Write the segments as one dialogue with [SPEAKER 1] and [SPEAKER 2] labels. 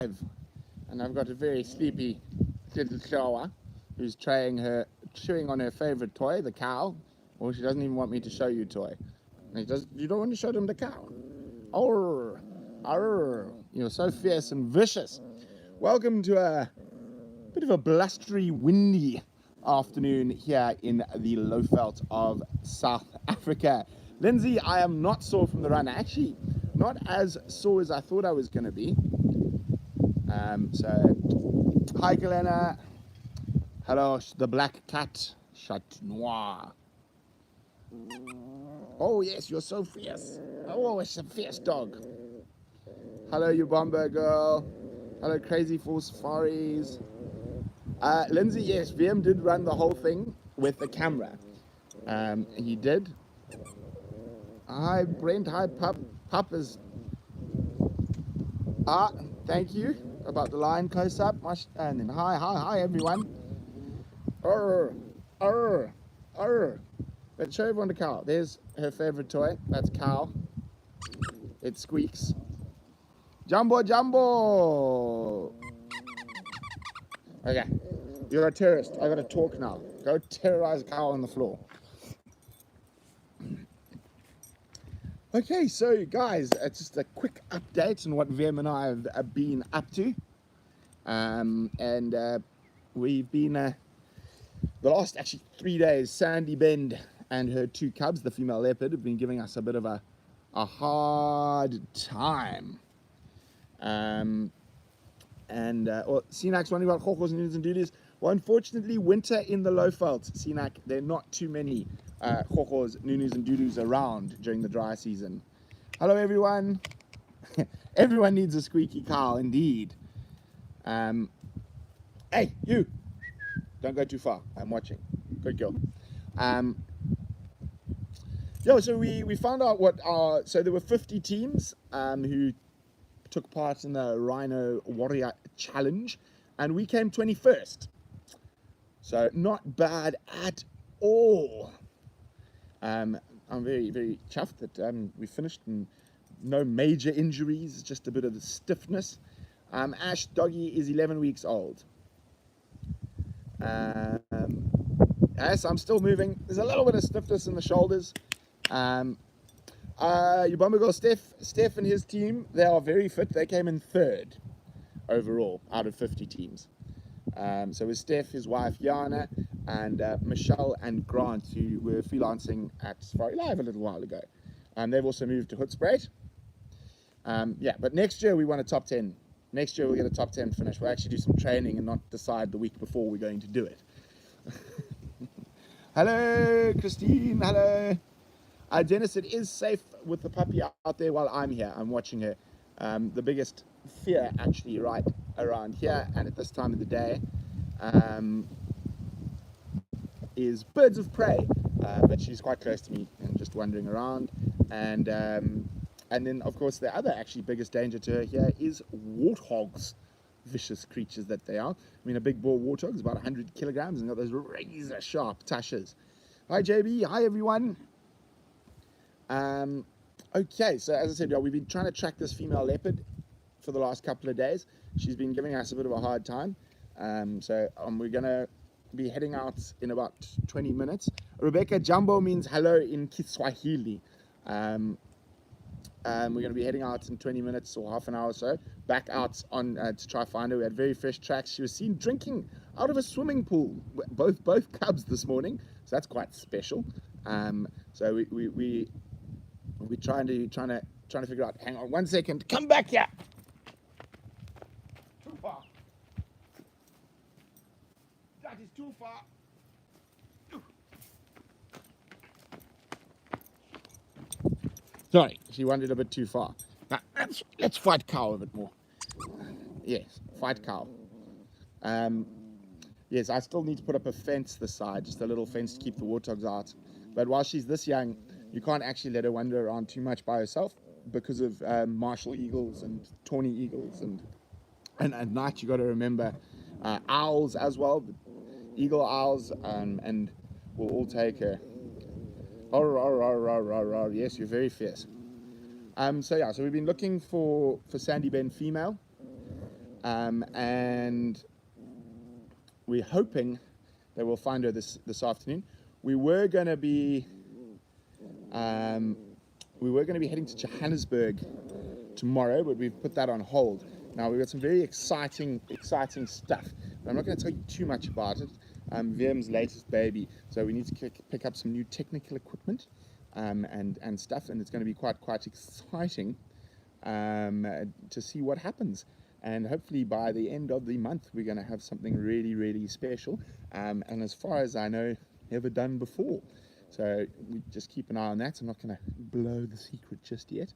[SPEAKER 1] And I've got a very sleepy little chihuahua who's chewing on her favorite toy, the cow. Or she doesn't even want me to show you toy. And you don't want to show them the cow. Arr, arr, you're so fierce and vicious. Welcome to a bit of a blustery, windy afternoon here in the Lowveld of South Africa. Lindsay, I am not sore from the run. Actually, not as sore as I thought I was going to be. So, hi, Galena. Hello, the black cat, Chat Noir. Oh, yes, you're so fierce. Oh, it's a fierce dog. Hello, you bomber girl. Hello, Crazy for Safaris. Lindsay, yes, VM did run the whole thing with the camera. He did. Hi, Brent. Hi, Pup. Pup is... thank you about the line close up. And then hi, everyone. Arr. Let's show everyone the cow. There's her favorite toy. That's cow. It squeaks. Jumbo. Okay, you're a terrorist. I gotta talk now. Go terrorize a cow on the floor. Okay, so guys, it's just a quick update on what VM and I have been up to. We've been the last actually 3 days. Sandy Bend and her two cubs, the female leopard, have been giving us a bit of a hard time. Sinak's wondering about chokos, noodles and doodles. Well, unfortunately, winter in the Lowveld, Sinak, there are not too many chokos, nunus and doodles around during the dry season. Hello, everyone. Everyone needs a squeaky cow, indeed. Hey, you. Don't go too far. I'm watching. Good girl. So we found out so there were 50 teams who took part in the Rhino Warrior Challenge, and we came 21st. So not bad at all. I'm very, very chuffed that we finished and no major injuries, just a bit of the stiffness. Ash Doggy is 11 weeks old. Yes, I'm still moving. There's a little bit of stiffness in the shoulders. Your bomber girl Steph and his team, they are very fit. They came in third overall out of 50 teams. So it was Steph, his wife Yana, and Michelle and Grant, who were freelancing at Safari Live a little while ago. They've also moved to Hoedspruit. But next year we want a top 10. Next year we'll get a top 10 finish. We'll actually do some training and not decide the week before we're going to do it. Hello, Christine. Hello. Dennis, it is safe with the puppy out there while I'm here. I'm watching her. The biggest fear actually right around here and at this time of the day is birds of prey. But she's quite close to me and just wandering around. And then, of course, the other actually biggest danger to her here is warthogs. Vicious creatures that they are. I mean, a big boar warthog is about 100 kilograms and got those razor sharp tushes. Hi, JB. Hi, everyone. Okay, so as I said, we've been trying to track this female leopard for the last couple of days. She's been giving us a bit of a hard time. We're going to be heading out in about 20 minutes. Rebecca, Jumbo means hello in Kiswahili. We're going to be heading out in 20 minutes or half an hour or so, back out on to try find her. We had very fresh tracks. She was seen drinking out of a swimming pool, both cubs this morning, so that's quite special. So we're trying to figure out. Hang on 1 second. Come back here. Too far. That is too far. Sorry, she wandered a bit too far. Now, let's fight cow a bit more. Yes, fight cow. Yes, I still need to put up a fence this side, just a little fence to keep the warthogs out. But while she's this young, you can't actually let her wander around too much by herself because of martial eagles and tawny eagles. And at night, you got to remember owls as well, eagle owls, and we'll all take her. Yes, you're very fierce. So we've been looking for Sandy Bend female. and we're hoping that we'll find her this afternoon. We were going to be heading to Johannesburg tomorrow, but we've put that on hold. Now we've got some very exciting stuff. But I'm not going to tell you too much about it. VM's latest baby, so we need to pick up some new technical equipment and stuff, and it's going to be quite exciting to see what happens. And hopefully by the end of the month, we're going to have something really special. And as far as I know, never done before. So we just keep an eye on that. I'm not going to blow the secret just yet.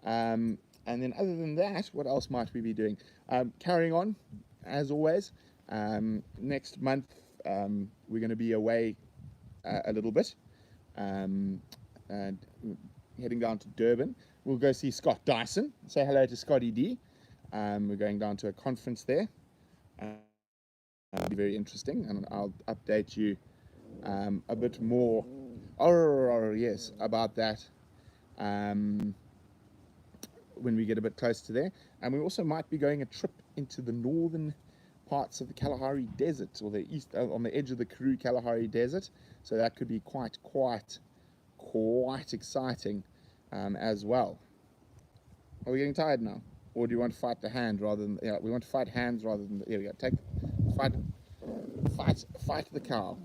[SPEAKER 1] And then other than that, what else might we be doing? Carrying on, as always. Next month, we're going to be away a little bit. And heading down to Durban. We'll go see Scott Dyson. Say hello to Scotty D. We're going down to a conference there. It'll be very interesting, and I'll update you a bit more. Yes, about that when we get a bit close to there. And we also might be going a trip into the northern parts of the Kalahari Desert, or the east, on the edge of the Karoo Kalahari Desert. So that could be quite exciting as well. Are we getting tired now? Or do you want to fight the hand rather than, yeah, we want to fight hands rather than, here we go, fight the cow.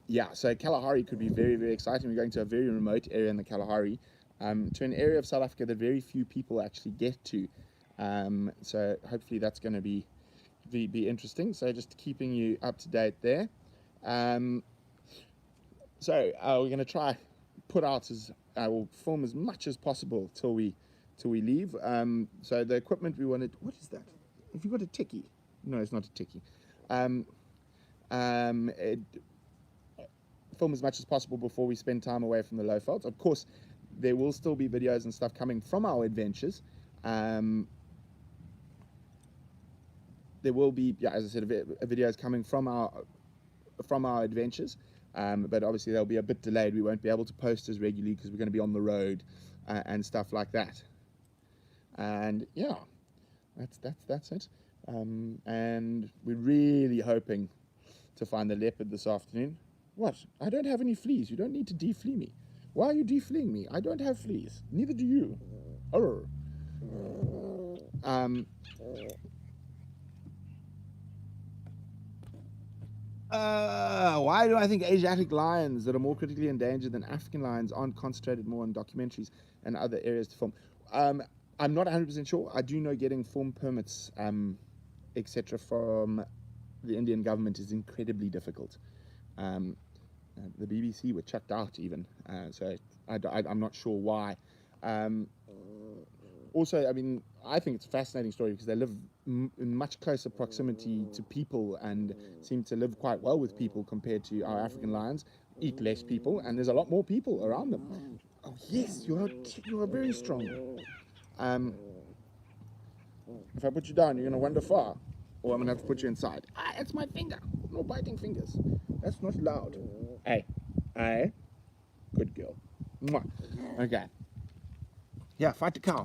[SPEAKER 1] Yeah, so Kalahari could be very exciting. We're going to a very remote area in the Kalahari, to an area of South Africa that very few people actually get to. So hopefully that's going to be interesting. So just keeping you up to date there. So we're going to try put out we'll film as much as possible till we leave. So the equipment we wanted. What is that? Have you got a ticky? No, it's not a ticky. Film as much as possible before we spend time away from the low veldt. Of course, there will still be videos and stuff coming from our adventures. There will be, yeah, as I said, videos coming from our adventures. But obviously they'll be a bit delayed. We won't be able to post as regularly because we're going to be on the road and stuff like that. And yeah, that's it. And we're really hoping to find the leopard this afternoon. What? I don't have any fleas. You don't need to deflea me. Why are you defleeing me? I don't have fleas. Neither do you. Oh. Why do I think Asiatic lions that are more critically endangered than African lions aren't concentrated more on documentaries and other areas to film? I'm not 100% sure. I do know getting film permits, etc., from the Indian government is incredibly difficult. The BBC were chucked out even, so I'm not sure why. Also, I mean, I think it's a fascinating story because they live in much closer proximity to people and seem to live quite well with people compared to our African lions. Eat less people, and there's a lot more people around them. Oh yes, you are very strong. If I put you down, you're gonna wander far, or I'm gonna have to put you inside. It's my finger. No biting fingers. That's not allowed. Hey, good girl. Mwah. Okay. Yeah, fight the cow.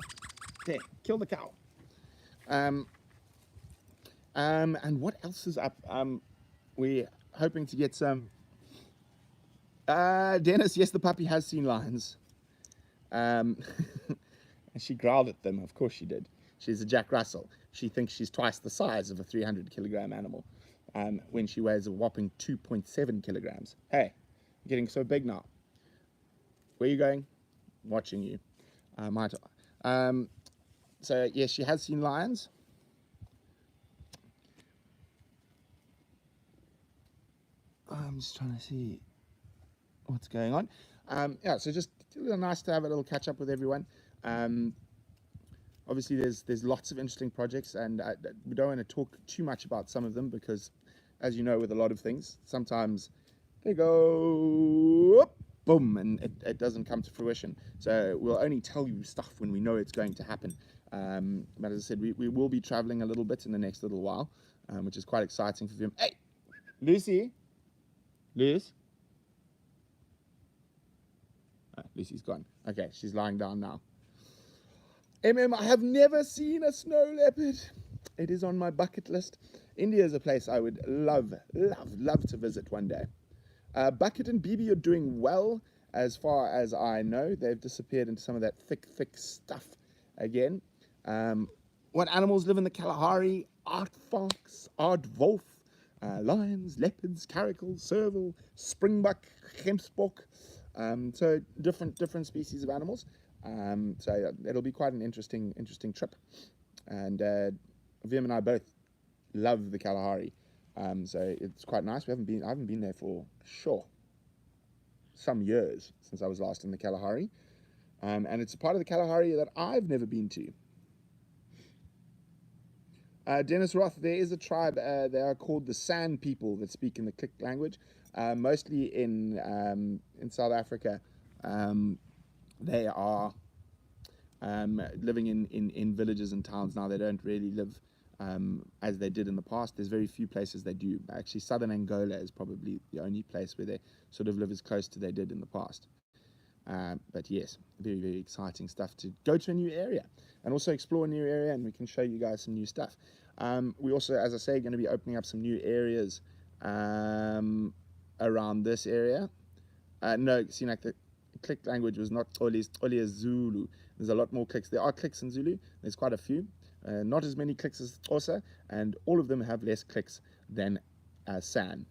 [SPEAKER 1] There, kill the cow. And what else is up? We're hoping to get some. Dennis, yes, the puppy has seen lions. And she growled at them. Of course she did. She's a Jack Russell. She thinks she's twice the size of a 300-kilogram animal, when she weighs a whopping 2.7 kilograms. Hey, you're getting so big now. Where are you going? Watching you. So yes, she has seen lions. I'm just trying to see what's going on. Yeah, so just nice to have a little catch up with everyone. Obviously, there's lots of interesting projects, and we don't want to talk too much about some of them because, as you know, with a lot of things, sometimes they go boom, and it doesn't come to fruition. So we'll only tell you stuff when we know it's going to happen. But as I said, we will be traveling a little bit in the next little while, which is quite exciting for them. Hey, Lucy, Liz. Oh, Lucy's gone. Okay, she's lying down now. I have never seen a snow leopard. It is on my bucket list. India is a place I would love to visit one day. Bucket and BB are doing well as far as I know. They've disappeared into some of that thick stuff again. What animals live in the Kalahari? Aardvarks, aardwolf, lions, leopards, caracals, serval, springbuck, gemsbok. So different species of animals. So it'll be quite an interesting trip. And Vim and I both love the Kalahari. So it's quite nice. I haven't been there for sure some years since I was last in the Kalahari. And it's a part of the Kalahari that I've never been to. Dennis Roth, there is a tribe, they are called the San people that speak in the Click language, mostly in South Africa. They are living in villages and towns now. They don't really live as they did in the past. There's very few places they do. Actually, southern Angola is probably the only place where they sort of live as close to they did in the past. But yes, very exciting stuff to go to a new area and also explore a new area, and we can show you guys some new stuff. We also, as I say, going to be opening up some new areas around this area. No, see, like the Click language was not Oli is Zulu. There's a lot more clicks. There are clicks in Zulu. There's quite a few. Not as many clicks as Xhosa, and all of them have less clicks than San.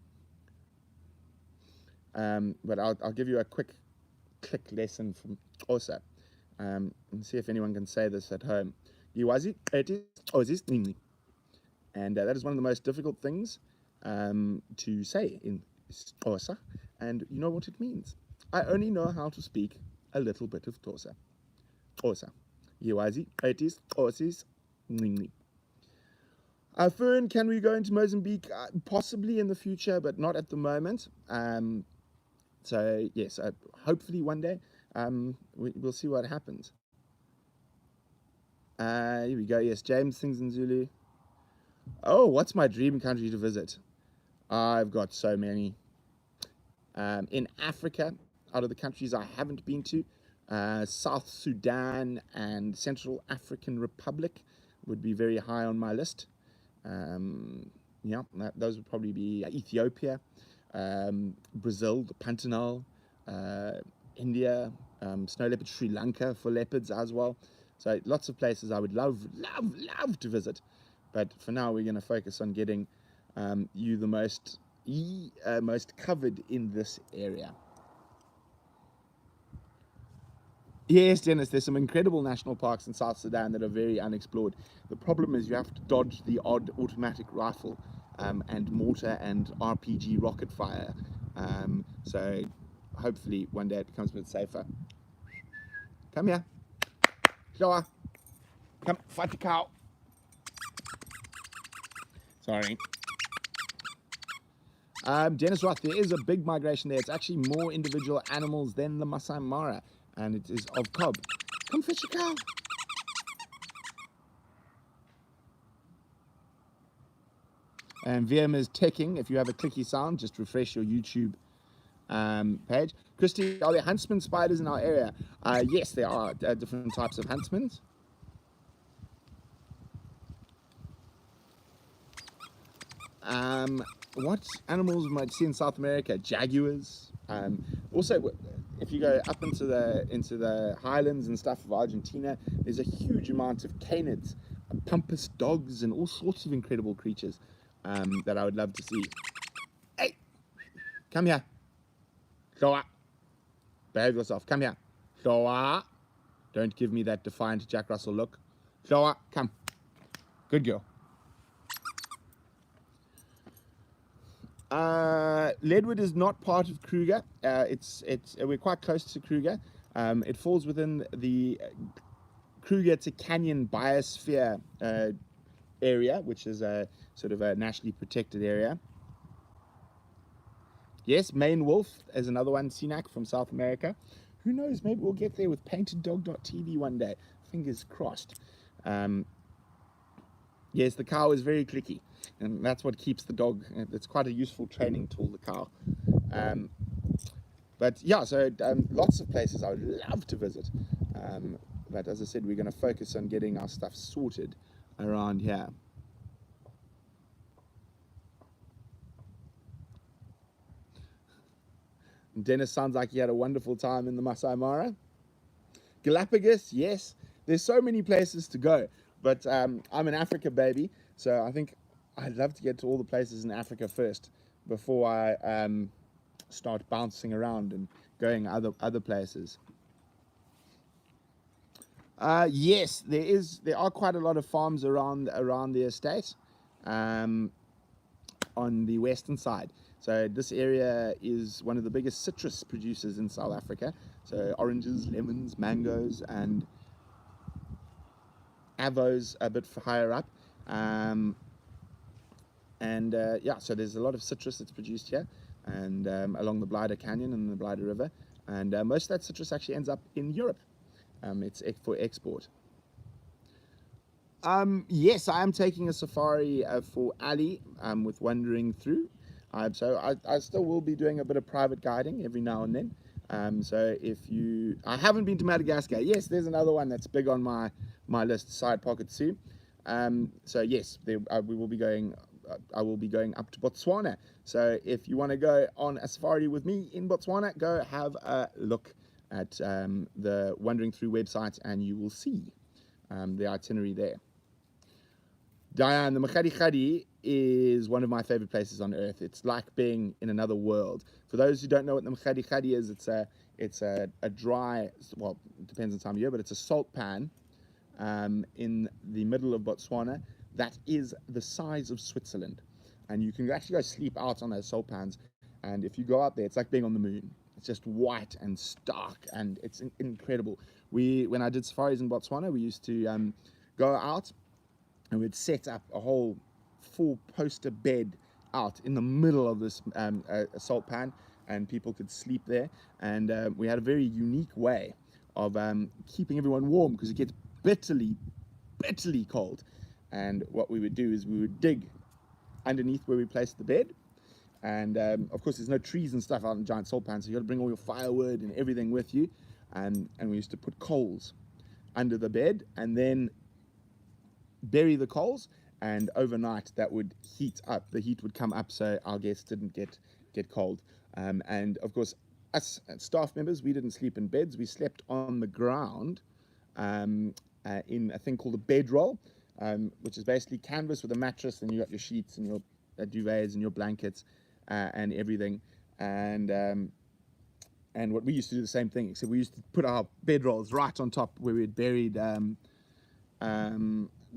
[SPEAKER 1] But I'll give you a quick click lesson from Xhosa and see if anyone can say this at home. Geology, and that is one of the most difficult things to say in Xhosa, and you know what it means. I only know how to speak a little bit of Xhosa. Xhosa. Geology, Fern, can we go into Mozambique? Possibly in the future, but not at the moment. So yes, hopefully one day we'll see what happens. Here we go. Yes, James sings in Zulu. Oh, what's my dream country to visit? I've got so many. In Africa, out of the countries I haven't been to, South Sudan and Central African Republic would be very high on my list. Yeah, those would probably be Ethiopia, Brazil, the Pantanal, India, snow leopard, Sri Lanka for leopards as well. So lots of places I would love to visit. But for now, we're going to focus on getting you the most covered in this area. Yes, Dennis, there's some incredible national parks in South Sudan that are very unexplored. The problem is you have to dodge the odd automatic rifle and mortar and RPG rocket fire. So hopefully one day it becomes a bit safer. Come here. Showa. Come, fight the cow. Sorry. Dennis Roth, there is a big migration there. It's actually more individual animals than the Masai Mara, and it is of cob. Come fetch a cow. And VM is ticking. If you have a clicky sound, just refresh your YouTube page. Christy, are there Huntsman spiders in our area? Yes, there are different types of huntsmen. What animals we might see in South America? Jaguars. Also, if you go up into the highlands and stuff of Argentina, there's a huge amount of canids, pampas dogs, and all sorts of incredible creatures that I would love to see. Hey, come here. Showa. Behave yourself. Come here. Showa. Don't give me that defiant Jack Russell look. Showa, come. Good girl. Leadwood is not part of Kruger. We're quite close to Kruger. It falls within the Kruger to Canyon Biosphere area, which is a sort of a nationally protected area. Yes, Maine Wolf is another one, Sinak from South America. Who knows, maybe we'll get there with paintedDog.tv one day. Fingers crossed. Yes, the cow is very clicky, and that's what keeps the dog. It's quite a useful training tool, the cow. But yeah, so lots of places I would love to visit. But as I said, we're going to focus on getting our stuff sorted around here. Dennis sounds like he had a wonderful time in the Masai Mara. Galapagos, yes. There's so many places to go. But I'm an Africa baby, so I think I'd love to get to all the places in Africa first before I start bouncing around and going other places. Yes, there are quite a lot of farms around the estate on the western side. So this area is one of the biggest citrus producers in South Africa. So oranges, lemons, mangoes, and avos a bit higher up. Yeah, so there's a lot of citrus that's produced here, and along the Blyder Canyon and the Blyder River. And most of that citrus actually ends up in Europe. It's for export. Yes, I am taking a safari for Ali with Wandering Through. So I still will be doing a bit of private guiding every now and then. So I haven't been to Madagascar. Yes, there's another one that's big on my list, Side Pocket Zoo. So yes, we will be going. I will be going up to Botswana. So if you want to go on a safari with me in Botswana, go have a look at the Wandering Through website, and you will see the itinerary there. Diane, the Machadi is one of my favorite places on earth. It's like being in another world. For those who don't know what the Machadi is, it's a dry, well, it depends on time of year, but it's a salt pan in the middle of Botswana that is the size of Switzerland. And you can actually go sleep out on those salt pans. And if you go out there, it's like being on the moon. It's just white and stark, and it's incredible. When I did safaris in Botswana, we used to go out and we'd set up a whole 4-poster bed out in the middle of this salt pan, and people could sleep there. And we had a very unique way of keeping everyone warm, because it gets bitterly cold. And what we would do is we would dig underneath where we placed the bed. And of course, there's no trees and stuff out in giant salt pans, so you got to bring all your firewood and everything with you. And we used to put coals under the bed and then bury the coals, and overnight that would heat up. The heat would come up so our guests didn't get cold. And of course, us staff members, we didn't sleep in beds. We slept on the ground in a thing called a bedroll, which is basically canvas with a mattress, and you got your sheets and your duvets and your blankets and everything. And what we used to do the same thing, except we used to put our bedrolls right on top where we had buried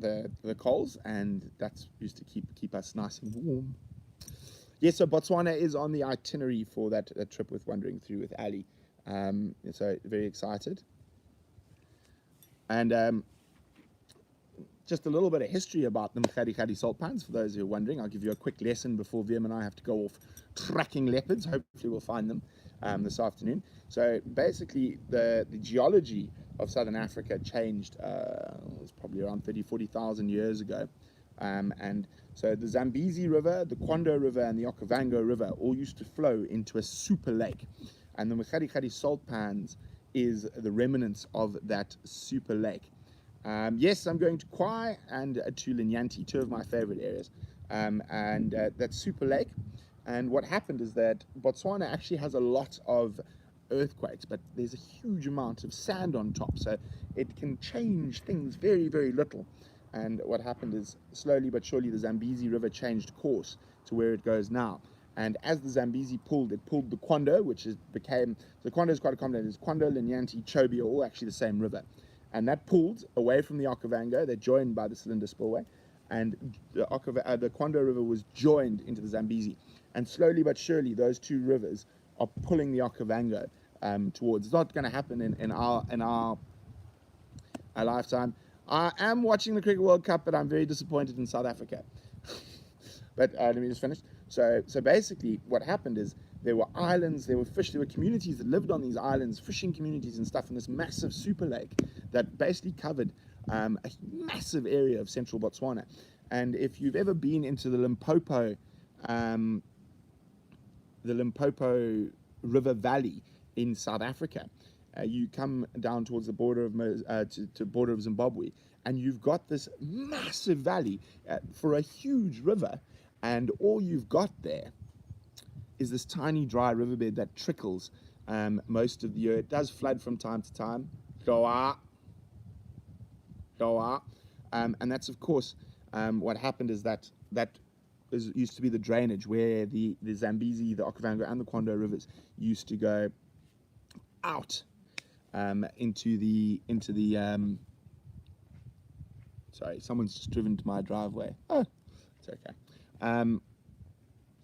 [SPEAKER 1] the coals, and that used to keep us nice and warm. Yes, so Botswana is on the itinerary for that trip with Wandering Through with Ali. So very excited. And just a little bit of history about the Machadi salt pans, for those who are wondering. I'll give you a quick lesson before VM and I have to go off tracking leopards. Hopefully we'll find them this afternoon. So basically the geology of Southern Africa changed, it was probably around 40,000 years ago. And so the Zambezi River, the Kwando River, and the Okavango River all used to flow into a super lake. And the Machadi salt pans is the remnants of that super lake. Yes, I'm going to Kwai and to Linyanti, two of my favorite areas. And that super lake. And what happened is that Botswana actually has a lot of earthquakes, but there's a huge amount of sand on top, so it can change things very, very little. And what happened is, slowly but surely, the Zambezi River changed course to where it goes now. And as the Zambezi pulled, it pulled the Kwando, the Kwando is quite a common name. It's Kwando, Linyanti, Chobe are all actually the same river. And that pulled away from the Okavango. They're joined by the Cylinder Spillway. And the Kwando River was joined into the Zambezi. And slowly but surely, those two rivers are pulling the Okavango towards. It's not going to happen in our lifetime. I am watching the Cricket World Cup, but I'm very disappointed in South Africa. But let me just finish. So basically, what happened is there were islands, there were fish, there were communities that lived on these islands, fishing communities and stuff, in this massive super lake that basically covered a massive area of central Botswana. And if you've ever been into the Limpopo River Valley in South Africa, you come down towards the border of to border of Zimbabwe, and you've got this massive valley for a huge river, and all you've got there is this tiny dry riverbed that trickles most of the year. It does flood from time to time. And that's of course what happened is that used to be the drainage where the Zambezi, the Okavango, and the Kwondo rivers used to go out into the sorry, someone's just driven to my driveway. Oh, it's okay.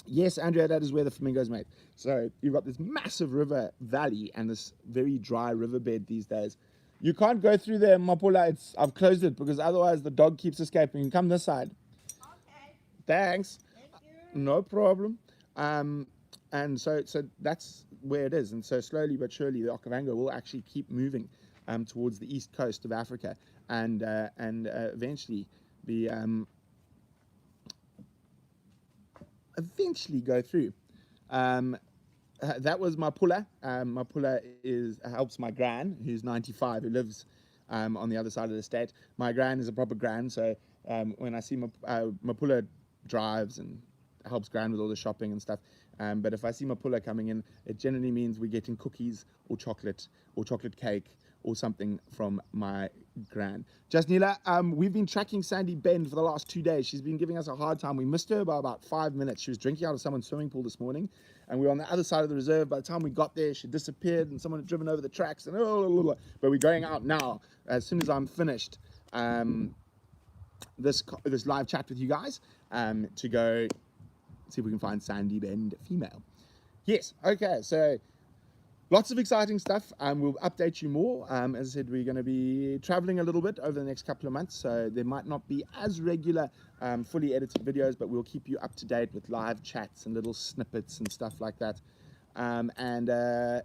[SPEAKER 1] Yes, Andrea, that is where the flamingos mate. So you've got this massive river valley and this very dry riverbed these days. You can't go through there, Mapula. I've closed it because otherwise the dog keeps escaping. You can come this side.
[SPEAKER 2] Okay.
[SPEAKER 1] Thanks.
[SPEAKER 2] Thank you.
[SPEAKER 1] No problem. And so that's where it is. And so slowly but surely, the Okavango will actually keep moving towards the east coast of Africa, and eventually be eventually go through. That was Mapula. Mapula helps my gran, who's 95, who lives on the other side of the state. My gran is a proper gran, so when I see Mapula drives and helps gran with all the shopping and stuff. But if I see Mapula coming in, it generally means we're getting cookies or chocolate cake or something from my gran. Jasnila, we've been tracking Sandy Bend for the last 2 days. She's been giving us a hard time. We missed her by about 5 minutes. She was drinking out of someone's swimming pool this morning, and we were on the other side of the reserve. By the time we got there, she disappeared, and someone had driven over the tracks. And but we're going out now as soon as I'm finished this live chat with you guys to go see if we can find Sandy Bend female. Yes, okay, so lots of exciting stuff. We'll update you more. As I said, we're going to be traveling a little bit over the next couple of months, so there might not be as regular fully edited videos, but we'll keep you up to date with live chats and little snippets and stuff like that. Another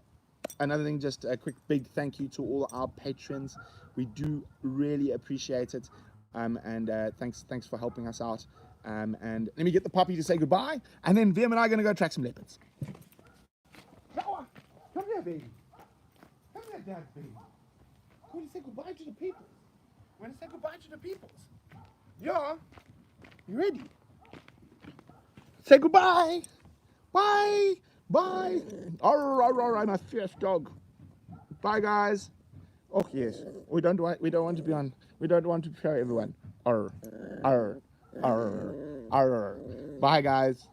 [SPEAKER 1] thing, just a quick big thank you to all our patrons. We do really appreciate it, thanks for helping us out. And let me get the puppy to say goodbye, and then VM and I are going to go track some leopards. Come here, baby. Come here, Dad, baby. I want to say goodbye to the people. I want to say goodbye to the peoples. Yeah. You ready? Say goodbye. Bye. Bye. All right, my fierce dog. Bye, guys. Oh yes. We don't want to be on. We don't want to show everyone. Arr. Bye, guys.